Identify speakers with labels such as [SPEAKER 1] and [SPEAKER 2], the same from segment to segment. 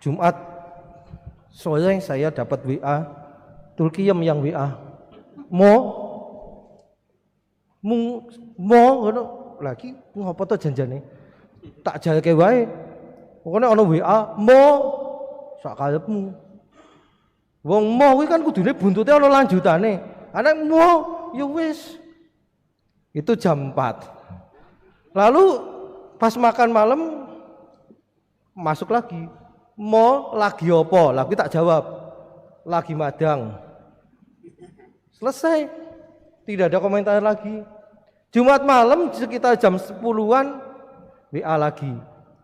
[SPEAKER 1] Jumat sore saya dapat WA, Tulkiem yang WA, mo ngono lagi ngopo to janjane? Tak jalke wae. Pokoke ana WA, mo sak karepmu. Wong mo kuwi kan kudune buntute ana lanjutane. Anak mo ya wis. Itu jam 4. Lalu pas makan malam masuk lagi. Mo lagi opo? Lagi tak jawab. Lagi madang. Selesai. Tidak ada komentar lagi. Jumat malam sekitar jam 10-an WA lagi.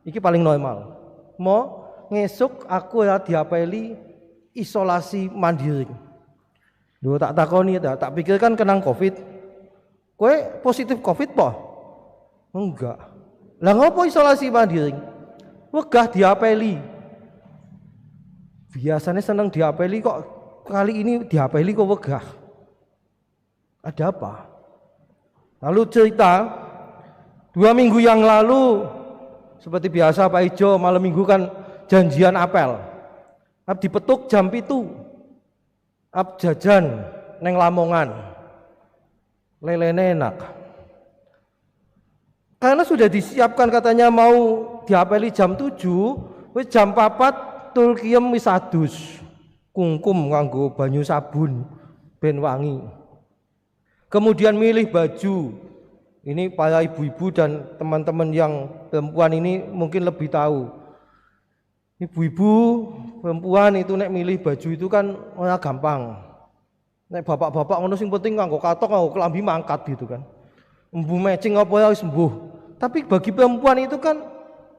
[SPEAKER 1] Iki paling normal. Mo ngesuk aku ya diapeli isolasi mandiri. Lho tak takoni tak pikir kan kenang Covid. Kowe positif Covid po? Enggak. Lah ngopo isolasi mandiri? Wegah diapeli. Biasanya seneng diapeli kok kali ini diapeli kok wegah. Ada apa? Lalu cerita 2 minggu yang lalu seperti biasa Pak Ijo malam minggu kan janjian apel. Ap dipetuk jam 7. Ap jajan neng Lamongan. Lelene enak. Karena sudah disiapkan katanya mau diapeli jam 7, wis jam 4 Tulkiem wis adus. Kungkum nganggo banyu sabun ben wangi. Kemudian milih baju. Ini para ibu-ibu dan teman-teman yang perempuan ini mungkin lebih tahu. Ibu-ibu perempuan itu nek milih baju itu kan ora gampang. Nek bapak-bapak ngono sing penting nganggo katok nganggo kelambi mangkat gitu kan. Embu matching apa ya wis embuh. Tapi bagi perempuan itu kan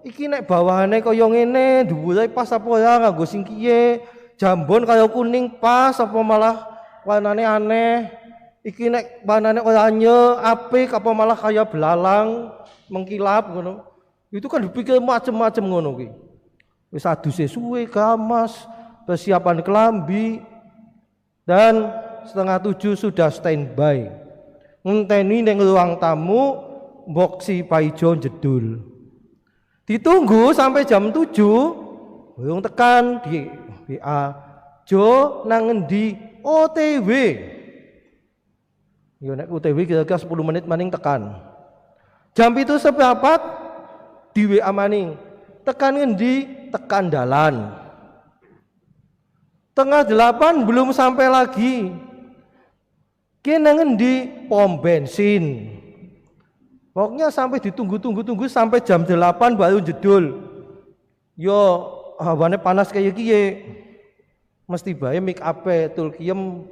[SPEAKER 1] iki nek bawahane kaya ngene, dhuwure pas apa ya nganggo sing kiye, jambon kaya kuning pas apa malah warnane aneh. Iki nek warnane oranye, apik apa malah kaya belalang, mengkilap ngono. Itu kan dipikir macam-macam ngono ki. Wis aduse suwe, gamas, persiapan kelambi dan 6:30 sudah standby. Ngenteni ning ruang tamu mbok si Pak Ijo jedul. Ditunggu sampai jam 7, urung tekan di WA. Jo nang ngendi? OTW. Yo nek OTW kira-kira 10 menit maning tekan. Jam itu seperempat di WA maning. Tekan ngendi? Tekan dalan. 7:30 belum sampai lagi. Kene ngendi? Pom bensin. Pokoknya sampai ditunggu sampai jam 8 baru jedul. Yo hawane panas kayak kiye. Mesti bae make up Tulkiem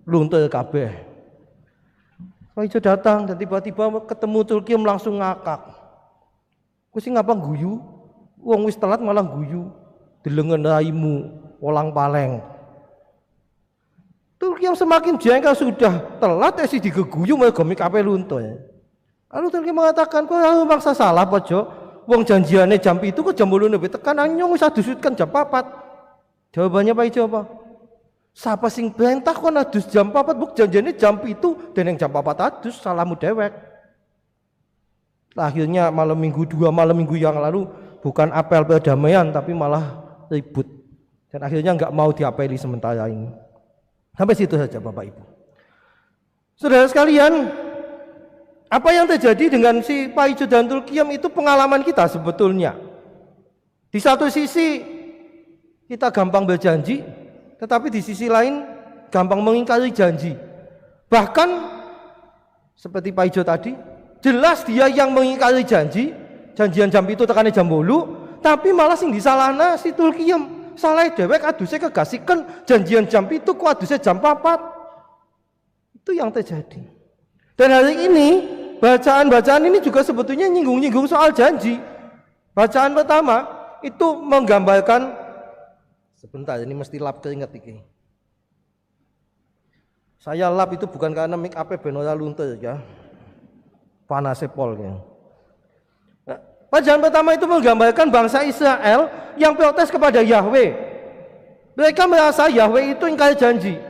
[SPEAKER 1] luntur kabeh. Pak Ijo datang dan tiba-tiba ketemu Tulkiem langsung ngakak. Kowe sing ngapa guyu? Wong wis telat malah guyu. Delengen raimu olang paleng. Tulkiem semakin jengkel sudah telat sih digeguyu mergo make up luntur. Lalu Tulkiem mengatakan, "Kok aku maksa salah apa, Jo? Wong janjiane jam itu kok jam 8 lebih tekan anyong wis adusutkan jam 4." Jawabannya Pak Ijo apa? Sapa sing bentah kon adus jam 4 buk janjane jam 7 dan yang jam 4 adus salahmu dewek. Akhirnya malam minggu yang lalu bukan apel perdamaian tapi malah ribut. Dan akhirnya enggak mau diapeli sementara ini. Sampai situ saja Bapak Ibu. Saudara sekalian, apa yang terjadi dengan si Pak Ijo dan Tulkiem itu pengalaman kita sebetulnya. Di satu sisi kita gampang berjanji, tetapi di sisi lain gampang mengingkari janji. Bahkan seperti Pak Ijo tadi, jelas dia yang mengingkari janji, janjian jam itu tekannya jam 8, tapi malah sing disalahna si Tulkiem. Salah dewek aduse kegasikan janjian jam itu kok aduse jam 4. Itu yang terjadi. Dan hari ini bacaan-bacaan ini juga sebetulnya nyinggung-nyinggung soal janji. Bacaan pertama itu menggambarkan, sebentar ini mesti lap keringet iki. Saya lap itu bukan karena make up ben ora luntur ya. Panase pol ya. Nah, bacaan pertama itu menggambarkan bangsa Israel yang protes kepada Yahweh. Mereka merasa Yahweh itu ingkar janji.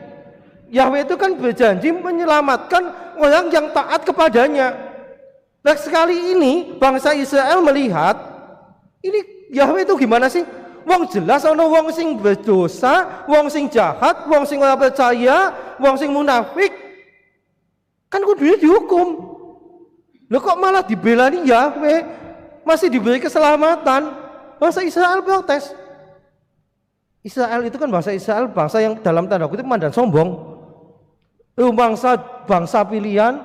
[SPEAKER 1] Yahweh itu kan berjanji menyelamatkan orang yang taat kepadanya. Nah sekali ini bangsa Israel melihat ini Yahweh itu gimana sih? Wong jelas ana wong sing berdosa, wong sing jahat, wong sing ora percaya, wong sing munafik. Kan kudunya dihukum. Loh kok malah dibelani Yahweh? Masih diberi keselamatan. Bangsa Israel protes. Israel itu kan bangsa Israel, bangsa yang dalam tanda kutip mandang sombong. Bangsa pilihan,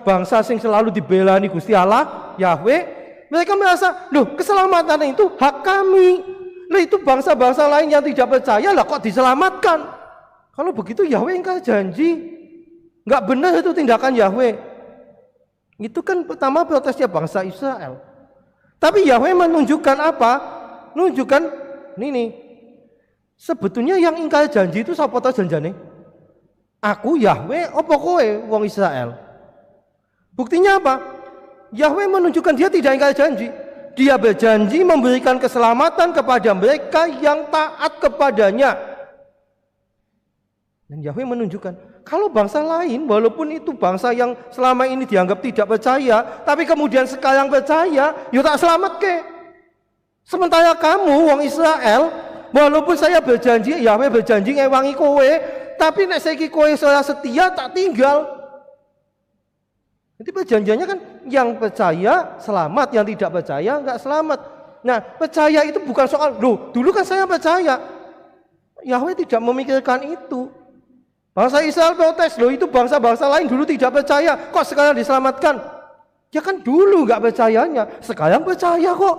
[SPEAKER 1] bangsa sing selalu dibelani Gusti Allah, Yahweh. Mereka merasa, loh keselamatan itu hak kami. Nah itu bangsa-bangsa lain yang tidak percaya lah kok diselamatkan. Kalau begitu Yahweh ingkar janji. Nggak benar itu tindakan Yahweh. Itu kan pertama protesnya bangsa Israel. Tapi Yahweh menunjukkan apa? Menunjukkan ini. Sebetulnya yang ingkar janji itu sapa ta janjane? Aku Yahweh apa kowe wong Israel? Buktinya apa? Yahweh menunjukkan dia tidak ingkar janji. Dia berjanji memberikan keselamatan kepada mereka yang taat kepadanya. Dan Yahweh menunjukkan, kalau bangsa lain, walaupun itu bangsa yang selama ini dianggap tidak percaya, tapi kemudian sekarang percaya, ya tak selamat ke. Sementara kamu, wong Israel, walaupun saya berjanji, Yahweh berjanji ngewangi kowe, tapi nek saiki kowe saya setia tak tinggal. Jadi perjanjiannya kan yang percaya selamat, yang tidak percaya enggak selamat. Nah, percaya itu bukan soal, loh dulu kan saya percaya. Yahweh tidak memikirkan itu. Bangsa Israel protes, loh itu bangsa-bangsa lain dulu tidak percaya, kok sekarang diselamatkan? Ya kan dulu enggak percayanya, sekarang percaya kok.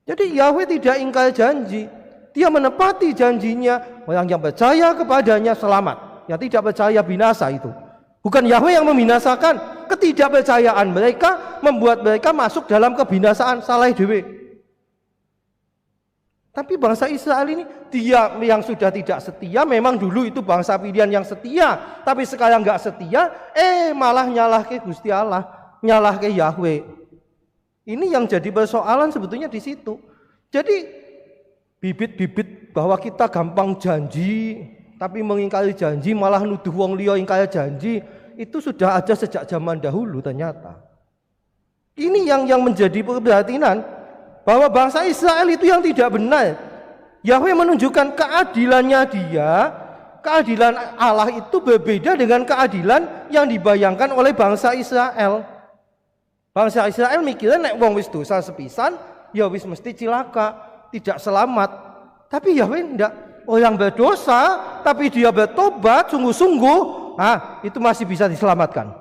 [SPEAKER 1] Jadi Yahweh tidak ingkar janji. Dia menepati janjinya, orang yang percaya kepadanya selamat, yang tidak percaya binasa itu. Bukan Yahweh yang membinasakan. Ketidakpercayaan mereka membuat mereka masuk dalam kebinasaan, salah dewe. Tapi bangsa Israel ini, dia yang sudah tidak setia, memang dulu itu bangsa pilihan yang setia, tapi sekarang enggak setia, malah nyalah ke Gusti Allah, nyalah ke Yahweh. Ini yang jadi persoalan sebetulnya di situ. Jadi bibit-bibit bahwa kita gampang janji, tapi mengingkari janji malah nuduh wong liya ingkar janji, itu sudah ada sejak zaman dahulu ternyata. Ini yang menjadi keprihatinan, bahwa bangsa Israel itu yang tidak benar. Yahweh menunjukkan keadilannya dia, keadilan Allah itu berbeda dengan keadilan yang dibayangkan oleh bangsa Israel. Bangsa Israel mikirnya nek wong wis dosa sepisan, ya wis mesti cilaka, tidak selamat. Tapi Yahweh enggak. Orang berdosa tapi dia bertobat sungguh-sungguh, itu masih bisa diselamatkan.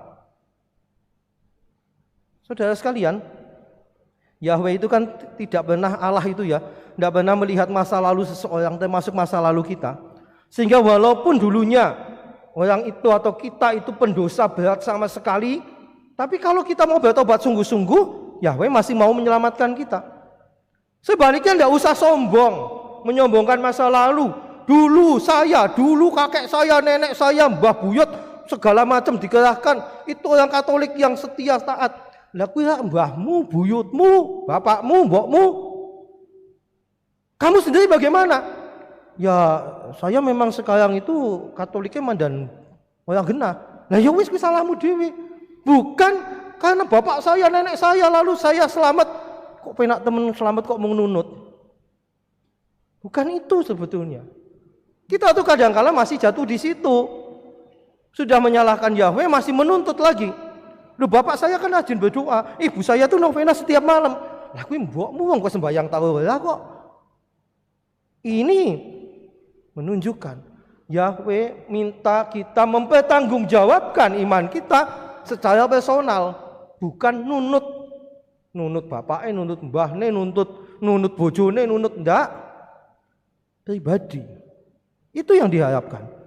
[SPEAKER 1] Saudara sekalian, Yahweh itu kan tidak pernah, Allah itu ya, tidak pernah melihat masa lalu seseorang, termasuk masa lalu kita. Sehingga walaupun dulunya orang itu atau kita itu pendosa berat sama sekali, tapi kalau kita mau bertobat sungguh-sungguh, Yahweh masih mau menyelamatkan kita. Sebaliknya tidak usah sombong, menyombongkan masa lalu. Dulu kakek saya, nenek saya, mbah buyut, segala macam dikerahkan. Itu orang Katolik yang setia taat. Lah kuwi mbahmu, buyutmu, bapakmu, mbokmu. Kamu sendiri bagaimana? Ya, saya memang sekarang itu Katoliknya mandan orang genah. Lah ya wis salahmu dhewe. Bukan karena bapak saya, nenek saya lalu saya selamat. Kok penak temen selamat kok menunut? Bukan itu sebetulnya. Kita tuh kadang-kala masih jatuh di situ. Sudah menyalahkan Yahweh, masih menuntut lagi. Loh bapak saya kan rajin berdoa, ibu saya tuh novena setiap malam. Lah kuwi mbokmu wong kok sembahyang tahu lah kok. Ini menunjukkan Yahweh minta kita mempertanggungjawabkan iman kita secara personal, bukan nunut bapaknya, nunut mbahnya, nunut bojone, nunut ndak, pribadi. Itu yang diharapkan.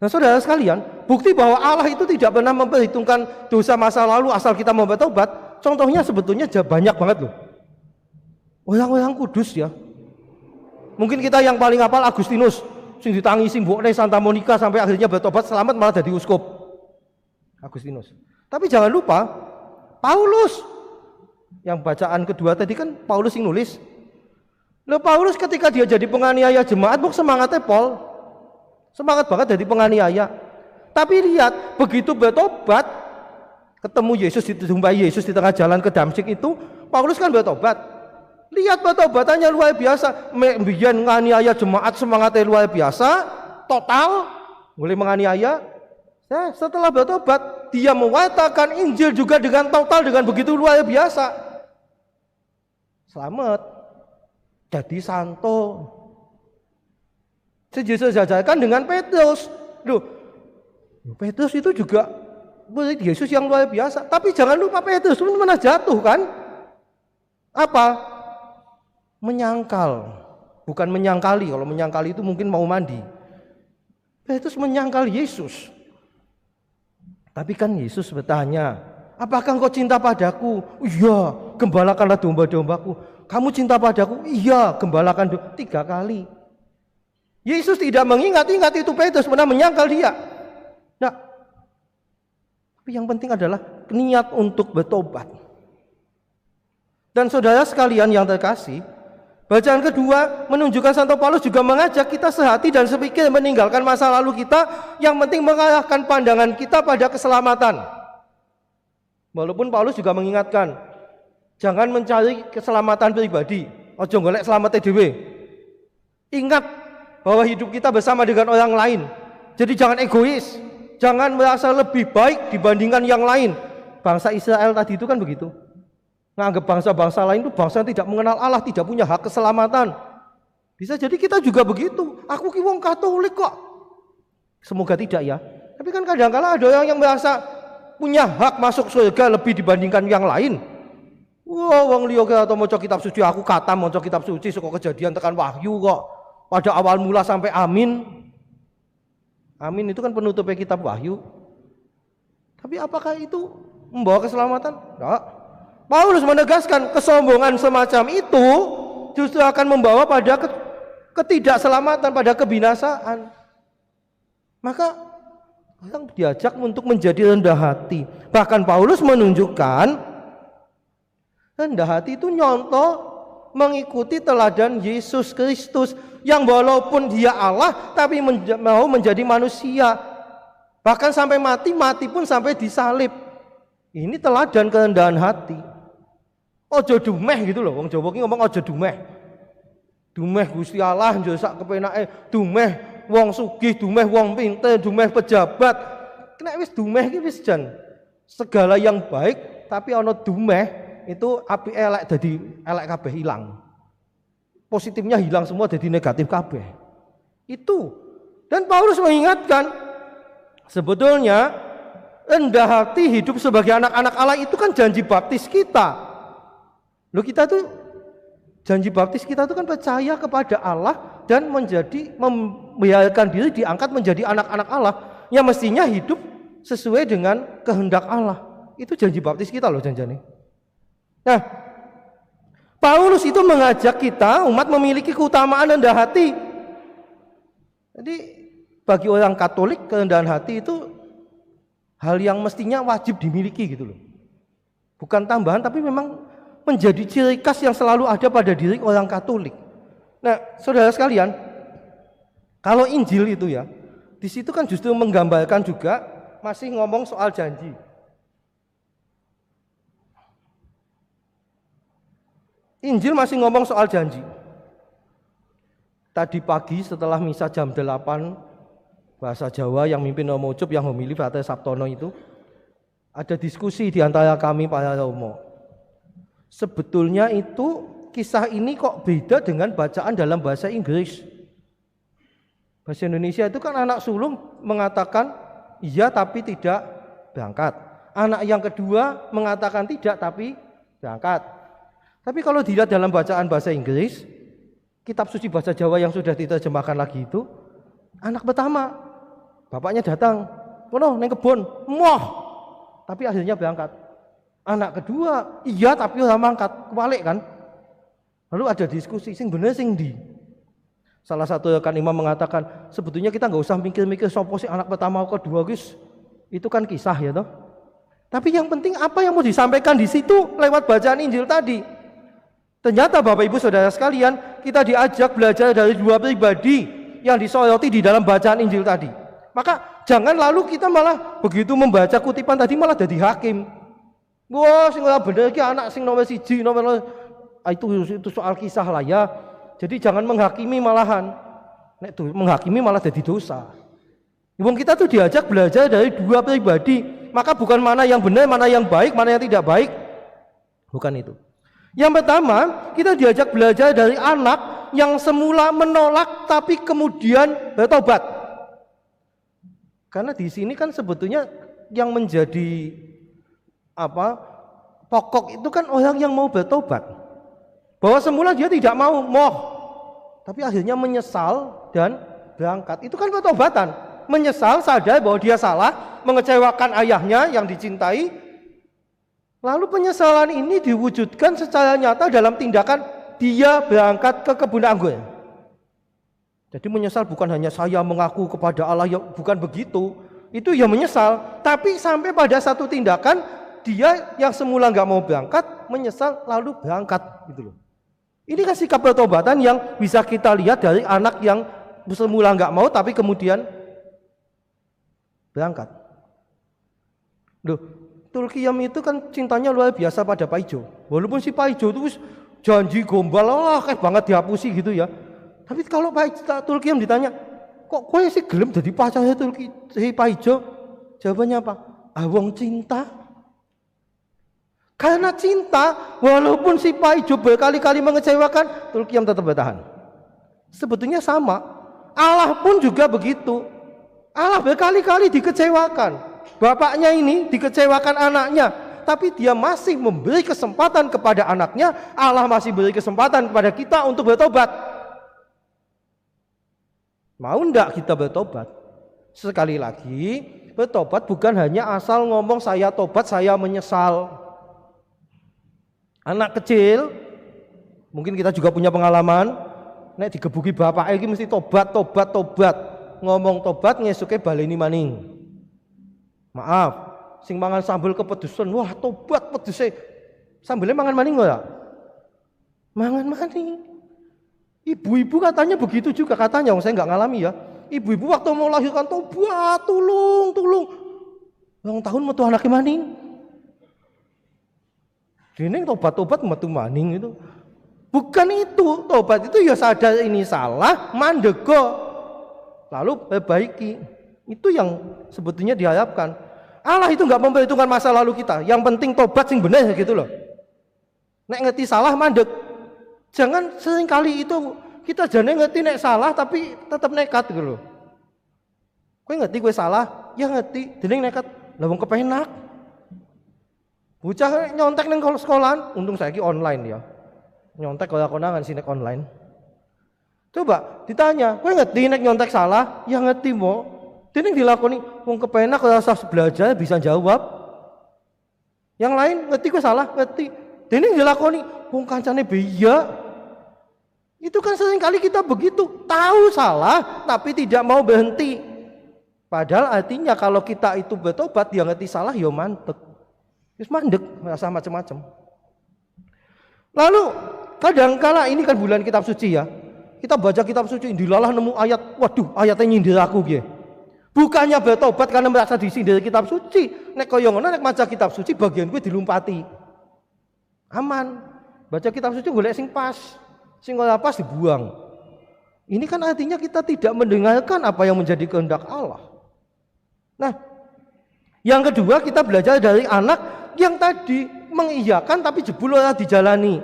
[SPEAKER 1] Nah saudara sekalian, bukti bahwa Allah itu tidak pernah memperhitungkan dosa masa lalu asal kita mau bertobat. Contohnya sebetulnya banyak banget loh. Orang-orang kudus ya. Mungkin kita yang paling hafal Agustinus, sing ditangisi mbokne Santa Monica sampai akhirnya bertobat selamat malah jadi uskup. Agustinus. Tapi jangan lupa Paulus. Yang bacaan kedua tadi kan Paulus yang nulis. Loh Paulus ketika dia jadi penganiaya jemaat, semangatnya Paul. Semangat banget jadi penganiaya. Tapi lihat, begitu bertobat, ketemu Yesus, dijumpai Yesus di tengah jalan ke Damsyik itu, Paulus kan bertobat. Lihat pertobatannya luar biasa. Mbiyen nganiaya jemaat semangatnya luar biasa, total boleh menganiaya. Nah, setelah bertobat, dia mewartakan Injil juga dengan total, dengan begitu luar biasa. Selamat, jadi santo. Sejajarkan dengan Petrus. Loh, Petrus itu juga murid Yesus yang luar biasa. Tapi jangan lupa Petrus pun pernah jatuh kan? Apa? Menyangkal, bukan menyangkali. Kalau menyangkali itu mungkin mau mandi. Petrus menyangkal Yesus. Tapi kan Yesus bertanya, apakah engkau cinta padaku? Iya, gembalakanlah domba-dombaku. Kamu cinta padaku? Iya, gembalakan 3 kali. Yesus tidak mengingat-ingat itu Petrus pernah menyangkal dia. Nah, tapi yang penting adalah niat untuk bertobat. Dan saudara sekalian yang terkasih, bacaan kedua menunjukkan Santo Paulus juga mengajak kita sehati dan sepikir meninggalkan masa lalu kita, yang penting mengarahkan pandangan kita pada keselamatan. Walaupun Paulus juga mengingatkan, jangan mencari keselamatan pribadi, ojo golek selamat dhewe. Ingat bahwa hidup kita bersama dengan orang lain. Jadi jangan egois, jangan merasa lebih baik dibandingkan yang lain. Bangsa Israel tadi itu kan begitu. Menganggap bangsa-bangsa lain itu bangsa yang tidak mengenal Allah, tidak punya hak keselamatan. Bisa jadi kita juga begitu. Aku ki wong Katolik kok. Semoga tidak ya. Tapi kan kadang-kala ada orang yang merasa punya hak masuk surga lebih dibandingkan yang lain. Wah, wong liya atau maca kitab suci, aku kata maca kitab suci saka Kejadian tekan Wahyu kok. Pada awal mula sampai Amin. Amin itu kan penutupnya kitab Wahyu. Tapi apakah itu membawa keselamatan? Enggak. Paulus menegaskan kesombongan semacam itu justru akan membawa pada ketidakselamatan, pada kebinasaan. Maka orang diajak untuk menjadi rendah hati. Bahkan Paulus menunjukkan rendah hati itu nyontoh mengikuti teladan Yesus Kristus yang walaupun dia Allah tapi mau menjadi manusia. Bahkan sampai mati pun sampai disalib. Ini teladan kerendahan hati. Ojo dumeh gitu loh, wong Jawa ki ngomong ojo dumeh. Dumeh Gusti Allah njo sak kepenake, dumeh wong sugih, dumeh wong pinter, dumeh pejabat. Nek wis dumeh ki wis jan segala yang baik, tapi ana dumeh itu api elek dadi elek kabeh hilang. Positifnya hilang semua jadi negatif kabeh. Itu. Dan Paulus mengingatkan sebetulnya rendah hati hidup sebagai anak-anak Allah itu kan janji baptis kita. Loh, kita tuh janji baptis kita tuh kan percaya kepada Allah dan membiarkan diri diangkat menjadi anak-anak Allah yang mestinya hidup sesuai dengan kehendak Allah. Itu janji baptis kita loh janjane. Nah, Paulus itu mengajak kita umat memiliki keutamaan rendah hati. Jadi bagi orang Katolik kerendahan hati itu hal yang mestinya wajib dimiliki gitu loh. Bukan tambahan tapi memang menjadi ciri khas yang selalu ada pada diri orang Katolik. Nah, saudara sekalian, kalau Injil itu ya, di situ kan justru menggambarkan juga masih ngomong soal janji. Injil masih ngomong soal janji. Tadi pagi setelah misa jam 8 bahasa Jawa yang mimpin Romo Ucup yang homili Frater Sabtono itu ada diskusi di antara kami para Romo. Sebetulnya itu kisah ini kok beda dengan bacaan dalam bahasa Inggris. Bahasa Indonesia itu kan anak sulung mengatakan iya tapi tidak berangkat. Anak yang kedua mengatakan tidak tapi berangkat. Tapi kalau dilihat dalam bacaan bahasa Inggris, kitab suci bahasa Jawa yang sudah diterjemahkan lagi itu, anak pertama bapaknya datang, kono neng kebon, moh, tapi akhirnya berangkat. Anak kedua, iya tapi ora mangkat, kebalik kan. Lalu ada diskusi, sing bener sing di. Salah satu rekan imam mengatakan, sebetulnya kita nggak usah mikir-mikir sopo sih anak pertama atau kedua, guys. Itu kan kisah ya toh. Tapi yang penting apa yang mau disampaikan di situ lewat bacaan Injil tadi. Ternyata Bapak Ibu Saudara sekalian, kita diajak belajar dari dua pribadi yang disoroti di dalam bacaan Injil tadi. Maka jangan lalu kita malah begitu membaca kutipan tadi malah jadi hakim. Wah, sing ora bener iki anak sing nomor 1, nomor itu soal kisah lah ya. Jadi jangan menghakimi malahan. Nek tuh menghakimi malah jadi dosa. Wong kita tuh diajak belajar dari dua pribadi, maka bukan mana yang benar, mana yang baik, mana yang tidak baik. Bukan itu. Yang pertama, kita diajak belajar dari anak yang semula menolak tapi kemudian bertobat. Karena di sini kan sebetulnya yang menjadi pokok itu kan orang yang mau bertobat. Bahwa semula dia tidak mau, tapi akhirnya menyesal dan berangkat. Itu kan pertobatan. Menyesal, sadar bahwa dia salah, mengecewakan ayahnya yang dicintai. Lalu penyesalan ini diwujudkan secara nyata dalam tindakan dia berangkat ke kebun anggur. Jadi menyesal bukan hanya saya mengaku kepada Allah, ya bukan begitu. Itu ya menyesal, tapi sampai pada satu tindakan dia yang semula nggak mau berangkat, menyesal lalu berangkat gitu loh. Ini kan sikap pertobatan yang bisa kita lihat dari anak yang semula nggak mau tapi kemudian berangkat. Loh, Tulkiyam itu kan cintanya luar biasa pada Pak Ijo. Walaupun si Pak Ijo itu janji gombal, kayak banget dihapusi gitu ya. Tapi kalau Tulkiyam ditanya, kok kowe sih gelem jadi pacarnya si Pak Ijo? Jawabannya apa? Wong cinta. Karena cinta, walaupun si Pak Ijo berkali-kali mengecewakan, Tulkiyam tetap bertahan. Sebetulnya sama. Allah pun juga begitu. Allah berkali-kali dikecewakan. Bapaknya ini dikecewakan anaknya, tapi dia masih memberi kesempatan kepada anaknya. Allah masih beri kesempatan kepada kita untuk bertobat. Mau enggak kita bertobat? Sekali lagi, bertobat bukan hanya asal ngomong saya tobat, saya menyesal. Anak kecil, mungkin kita juga punya pengalaman, nek digebuki bapak iki mesti tobat. Ngomong tobat ngesuke baleni maning. Maaf, sing mangan sambel kepedesan, wah tobat pedese. Sambelnya mangan maning enggak? Mangan maning. Ibu-ibu katanya begitu juga katanya, saya enggak ngalami ya. Ibu-ibu waktu mau melahirkan tobat, tulung. Yang tahun metu anaknya maning. Dene tobat metu maning itu. Bukan itu, tobat itu ya sadar ini salah, mandego. Lalu perbaiki. Itu yang sebetulnya diharapkan. Allah itu enggak memperhitungkan masa lalu kita. Yang penting tobat sing bener gitu loh. Nek ngerti salah mandek. Jangan seringkali itu kita jangan ngerti nek salah tapi tetap nekat gitu loh. Kowe ngerti kowe salah, ya ngerti, dene nekat. Lah wong kepenak. Bocah nyontek nang sekolahan, untung saiki online ya. Nyontek kalau konangan sinek online. Coba ditanya, kowe ngerti nek nyontek salah? Ya ngerti mo. Dene dilakoni wong kepenak rasa belajar bisa jawab. Yang lain ngerti kowe salah, ngerti. Dene dilakoni wong kancane biya. Itu kan sering kali kita begitu, tahu salah tapi tidak mau berhenti. Padahal artinya kalau kita itu bertobat dia ngerti salah ya mantep. Wis mandek, merasa macam-macam. Lalu kadang-kala ini kan bulan kitab suci ya. Kita baca kitab suci, dilalah nemu ayat, waduh ayatnya nyindir aku gitu. Bukannya bertobat karena merasa disindir kitab suci. Nek kaya ngono nek maca kitab suci bagian gue dilumpati. Aman. Baca kitab suci golek sing pas. Sing ora pas dibuang. Ini kan artinya kita tidak mendengarkan apa yang menjadi kehendak Allah. Nah, yang kedua kita belajar dari anak yang tadi mengiyakan tapi jebul ora dijalani.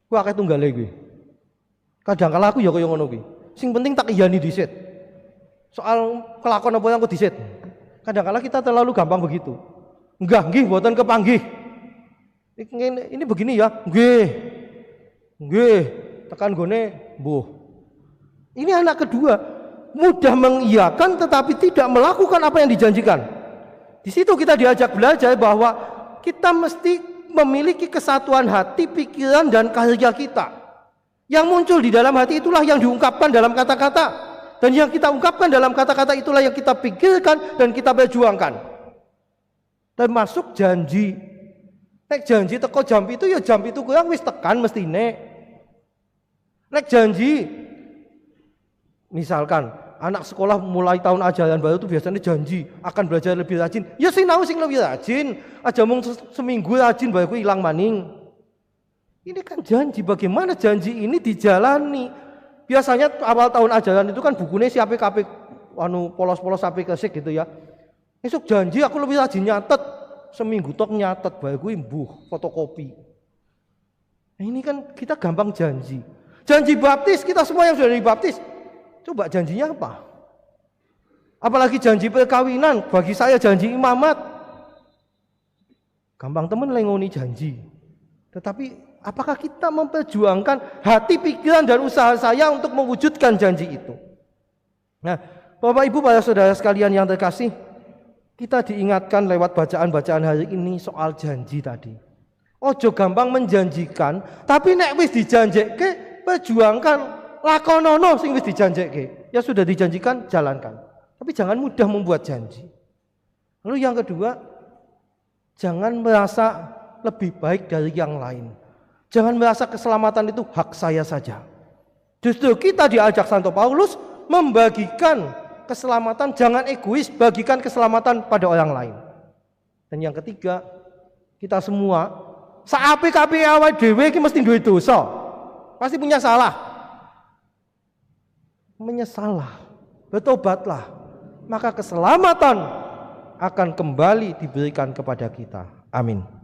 [SPEAKER 1] Ku akeh tunggale kuwi. Kadang-kala aku ya kaya ngono kuwi. Sing penting tak iyani dhisik. Soal kelakon apa yang aku dhisik. Kadang-kala kita terlalu gampang begitu. Enggak, nggih mboten kepanggih. Ini begini ya. Nggih. Tekan gone mbuh. Ini anak kedua, mudah mengiyakan tetapi tidak melakukan apa yang dijanjikan. Di situ kita diajak belajar bahwa kita mesti memiliki kesatuan hati, pikiran dan karya kita. Yang muncul di dalam hati itulah yang diungkapkan dalam kata-kata. Dan yang kita ungkapkan dalam kata-kata itulah yang kita pikirkan dan kita perjuangkan. Termasuk janji. Nek janji teko jam itu ya jam itu kurang wis tekan mestine. Nek janji misalkan anak sekolah mulai tahun ajaran baru itu biasanya janji akan belajar lebih rajin. Ya sinau sing lebih rajin. Aja mung seminggu rajin baru hilang maning. Ini kan janji, bagaimana janji ini dijalani? Biasanya awal tahun ajaran itu kan bukunya si apik-apik polos-polos apik kesik gitu ya. Esok janji aku lebih rajin nyatet, seminggu tok nyatet bae kuwi mbuh fotokopi. Nah, ini kan kita gampang janji. Janji baptis, kita semua yang sudah dibaptis, coba janjinya apa? Apalagi janji perkawinan, bagi saya janji imamat. Gampang temen lengoni janji. Tetapi apakah kita memperjuangkan hati, pikiran, dan usaha saya untuk mewujudkan janji itu? Nah, Bapak Ibu, para saudara sekalian yang terkasih, kita diingatkan lewat bacaan-bacaan hari ini soal janji tadi. Ojo gampang menjanjikan, tapi nek wis dijanjike, perjuangkan, lakonono sing wis dijanjike. Ya sudah dijanjikan, jalankan. Tapi jangan mudah membuat janji. Lalu yang kedua, jangan merasa lebih baik dari yang lain. Jangan merasa keselamatan itu hak saya saja. Justru kita diajak Santo Paulus membagikan keselamatan, jangan egois, bagikan keselamatan pada orang lain. Dan yang ketiga, kita semua saapik-apik awake dhewe iki mesti duwe dosa. Pasti punya salah. Menyesallah, bertobatlah. Maka keselamatan akan kembali diberikan kepada kita. Amin.